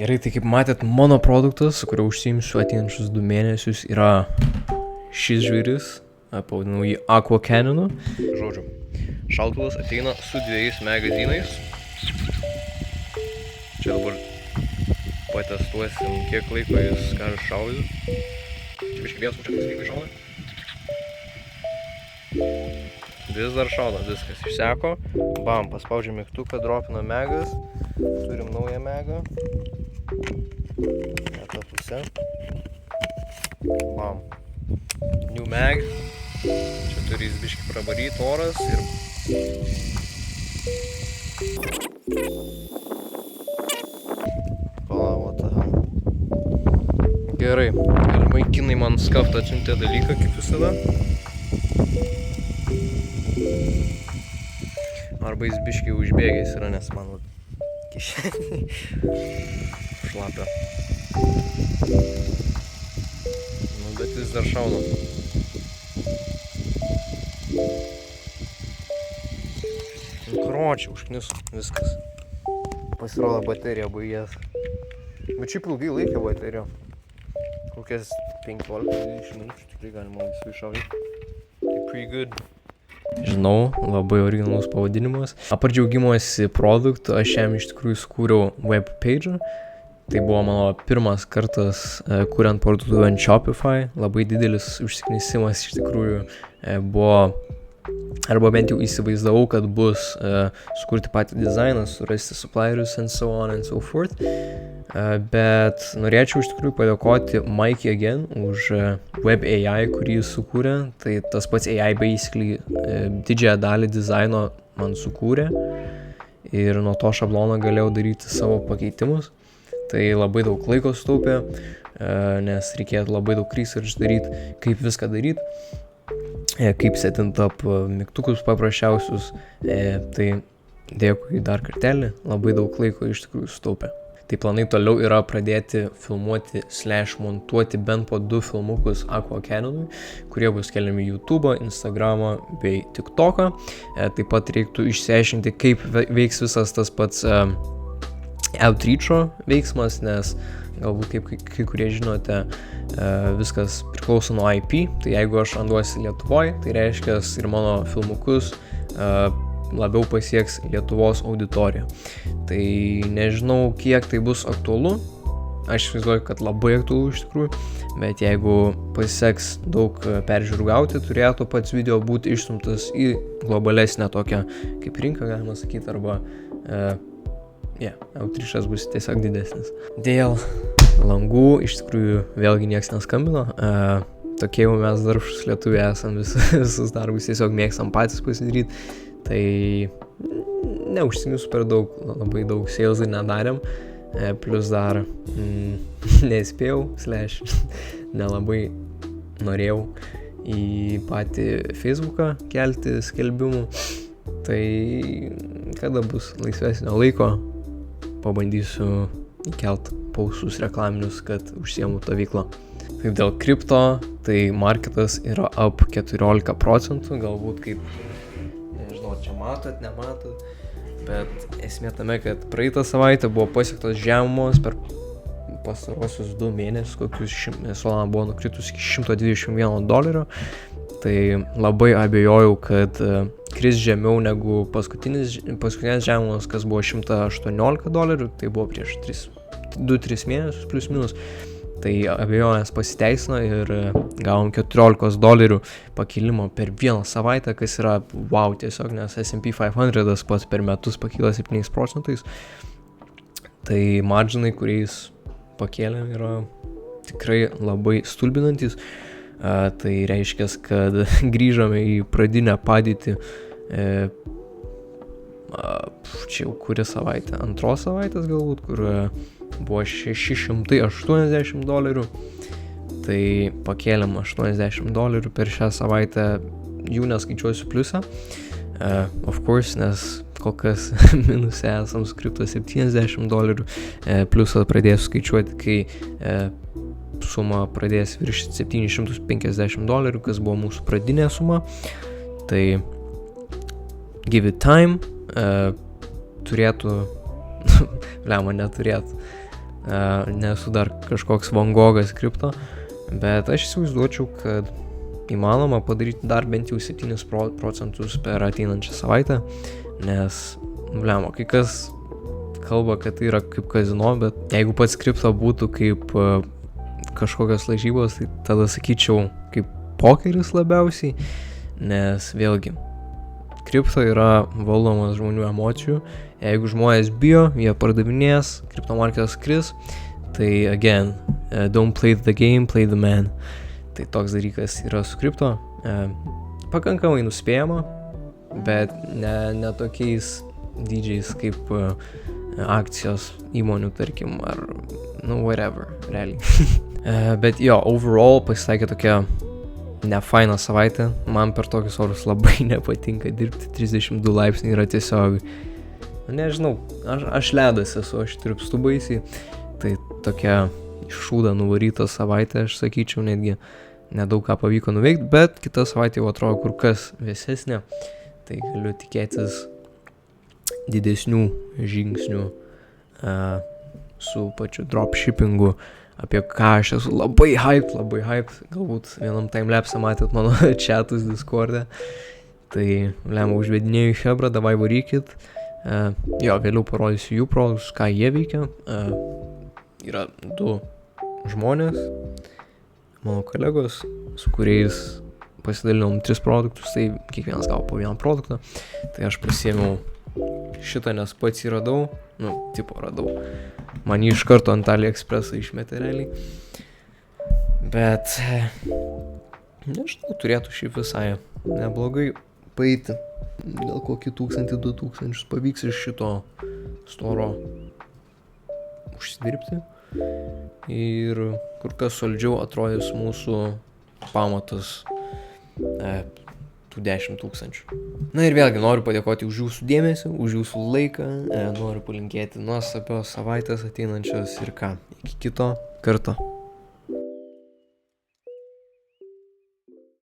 Gerai, tai kaip matėt, mano produktas, su kuriuo užsiimsiu ateinančius 2 mėnesius, yra šis žvėris, pavadinau jį Aqua Cannonu. Žodžiu, šautuvas ateina su 2 magazinais. Čia dabar patestuosim, kiek laiko jis gali šaudyti. Čia biškai vienas mučiakas lygai šauda. Vis dar šauda, viskas išseko. Bam, paspaudžiam mygtuką, dropina megas. Turim naują megą. Ta pusė. Bam. New mag. Čia turi jis biškai prabaryti oras ir... Pala, what the hell. Gerai. Galimai kinai man skaftą atsiuntė dalyką, kaip visada. Arba jis biškai užbėgęs yra, nes man kišenį šlapia. Nu, bet vis dar šauna. Kročiai, užknisu, viskas. Pasirodo baterija baigės. Bet šiaip ilgai laikė baterija. Kokias 15-20 minučių tikrai galima visų iššaudyti. Tai pretty good. Žinau, labai originalus pavadinimas. Apart džiaugimuosi produktu, aš jam iš tikrųjų sukūriau web page. Tai buvo mano pirmas kartas kuriant parduotuvę ant Shopify. Labai didelis užsiknisimas iš tikrųjų buvo, arba bent jau įsivaizdavau, kad bus sukurti patį dizainą, surasti supplierius and so on and so forth. Bet norėčiau iš tikrųjų padėkoti Mikey again už Web AI, kurį jis sukūrė. Tai tas pats AI basically didžiąją dalį dizaino man sukūrė ir nuo to šablono galėjau daryti savo pakeitimus. Tai labai daug laiko sutaupė, nes reikėjo labai daug research daryti, kaip viską daryti, kaip setint up mygtukus paprasčiausius. Tai dėkui dar kartelį, labai daug laiko iš tikrųjų sutaupė. Tai planai toliau yra pradėti filmuoti / montuoti bent po 2 filmukus Aqua Cannonui, kurie bus keliami YouTube'o, Instagram'o bei TikTok'o. Taip pat reiktų išsiaiškinti, kaip veiks visas tas pats outreach'o veiksmas, nes galbūt kaip kai kurie žinote, viskas priklauso nuo IP. Tai jeigu aš randuosi Lietuvoje, tai reiškia ir mano filmukus labiau pasieks Lietuvos auditoriją. Tai nežinau, kiek tai bus aktualu. Aš įsivaizduoju, kad labai aktualu iš tikrųjų, bet jeigu pasiseks daug peržiūrų gauti, turėtų pats video būti išstumtas į globalesnę tokią kaip rinką, galima sakyti, arba outreach'as bus tiesiog didesnis. Dėl langų iš tikrųjų vėlgi nieks neskambino. Tokie jau mes darbštus lietuviai esam, visus darbus tiesiog mėgstam patys pasidaryti. Tai neužsimius per daug, labai daug salesai nedarėm, plus dar nespėjau, / nelabai norėjau į patį Facebooką kelti skelbimų. Tai kada bus laisvesnio laiko, pabandysiu įkelt postus reklaminius, kad užsiemu tą veiklą. Taip dėl kripto, tai marketas yra up 14%, galbūt kaip čia matot, nematot, bet esmė tame, kad praeitą savaitę buvo pasiektos žemumos per pastarosius 2 mėnesius, kokius Solana buvo nukritus iki $121. Tai labai abejojau, kad kris žemiau negu paskutinės žemumos, kas buvo $118, tai buvo prieš 2-3 mėnesius plus minus. Tai abejonės pasiteisino ir gavom $14 pakilimo per vieną savaitę, kas yra wow tiesiog, nes S&P 500 pats per metus pakyla 7%. Tai marginai, kuriais pakėlėm, yra tikrai labai stulbinantis. Tai reiškia, kad grįžome į pradinę padėtį, čia jau kuri savaitė, antros savaitės galbūt, kur buvo $680, tai pakėlėm $80 per šią savaitę, jų neskaičiuosiu pliusą, of course, nes kol kas minuse esam su kripto $70, pliusą pradėsiu skaičiuoti, kai suma pradės viršyti $750, kas buvo mūsų pradinė suma. Tai give it time, turėtų, neturėtų, nesu dar kažkoks Van Gogas kripto, bet aš įsivaizduočiau, kad įmanoma padaryti dar bent jau 7% per ateinančią savaitę, nes, kai kas kalba, kad tai yra kaip kazino, bet jeigu pats kripto būtų kaip kažkokios lažybos, tai tada sakyčiau kaip pokeris labiausiai, nes vėlgi, kripto yra valdomas žmonių emocijų, jeigu žmonės bijo, jie pardavinės, kripto marketas kris, tai again, don't play the game, play the man. Tai toks dalykas yra su kripto, pakankamai nuspėjama, bet ne tokiais dydžiais kaip akcijos įmonių, tarkim, ar, whatever, realiai. Bet jo, overall pasitaikė tokia nefaina savaitė, man per tokius orus labai nepatinka dirbti, 32 laipsniai yra tiesiog, nežinau, aš ledas esu, aš tirpstu baisiai, tai tokia šūda nuvaryta savaitė, aš sakyčiau, netgi nedaug ką pavyko nuveikti, bet kita savaitė jau atrodo kur kas vėsesnė, tai galiu tikėtis didesnių žingsnių su pačiu dropshippingu, apie ką aš esu labai hyped, galbūt vienam timelapse matėt mano chatus Discord'e, tai užvedinėjau Hebra, davai varykit, jo, vėliau parodysiu jų produktus, ką jie veikia, yra 2 žmonės, mano kolegos, su kuriais pasidalinom 3 produktus, tai kiekvienas gavo po 1 produktą, tai aš pasiėmiau šitą, nes pats jį radau, radau, man jį iš karto ant AliExpress'ą išmetė realiai, bet, nežinau, turėtų šiaip visai neblogai paeiti, gal kokį 1000-2000 pavyks iš šito storo užsidirbti ir kur kas solidžiau atrodys mūsų pamatas tų 10 000. Na ir vėlgi noriu padėkoti už jūsų dėmesį, už jūsų laiką, noriu palinkėti nuostabios savaitės ateinančios ir iki kito karto.